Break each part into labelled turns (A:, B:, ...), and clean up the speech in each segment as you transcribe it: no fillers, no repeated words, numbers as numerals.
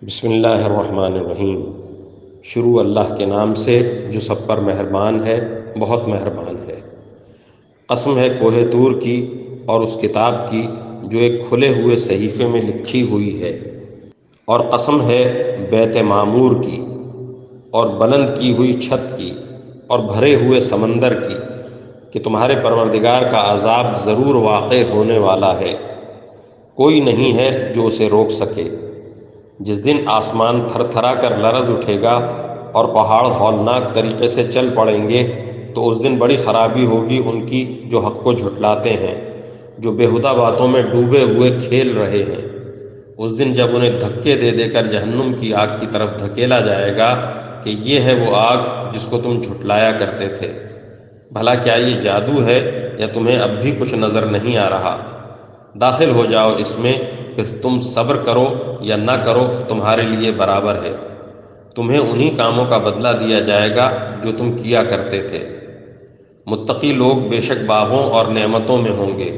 A: بسم اللہ الرحمن الرحیم۔ شروع اللہ کے نام سے جو سب پر مہربان ہے، بہت مہربان ہے۔ قسم ہے کوہ طور کی اور اس کتاب کی جو ایک کھلے ہوئے صحیفے میں لکھی ہوئی ہے، اور قسم ہے بیت معمور کی اور بلند کی ہوئی چھت کی اور بھرے ہوئے سمندر کی کہ تمہارے پروردگار کا عذاب ضرور واقع ہونے والا ہے، کوئی نہیں ہے جو اسے روک سکے۔ جس دن آسمان تھر تھرا کر لرز اٹھے گا اور پہاڑ ہولناک طریقے سے چل پڑیں گے، تو اس دن بڑی خرابی ہوگی ان کی جو حق کو جھٹلاتے ہیں، جو بیہودہ باتوں میں ڈوبے ہوئے کھیل رہے ہیں۔ اس دن جب انہیں دھکے دے دے کر جہنم کی آگ کی طرف دھکیلا جائے گا کہ یہ ہے وہ آگ جس کو تم جھٹلایا کرتے تھے۔ بھلا کیا یہ جادو ہے یا تمہیں اب بھی کچھ نظر نہیں آ رہا؟ داخل ہو جاؤ اس میں، پھر تم صبر کرو یا نہ کرو تمہارے لیے برابر ہے، تمہیں انہی کاموں کا بدلہ دیا جائے گا جو تم کیا کرتے تھے۔ متقی لوگ بے شک باغوں اور نعمتوں میں ہوں گے،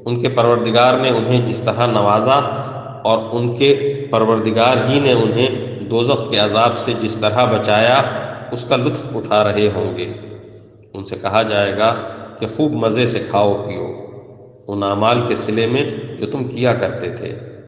A: ان کے پروردگار نے انہیں جس طرح نوازا اور ان کے پروردگار ہی نے انہیں دوزخ کے عذاب سے جس طرح بچایا، اس کا لطف اٹھا رہے ہوں گے۔ ان سے کہا جائے گا کہ خوب مزے سے کھاؤ پیو ان اعمال کے صلے میں جو تم کیا کرتے تھے۔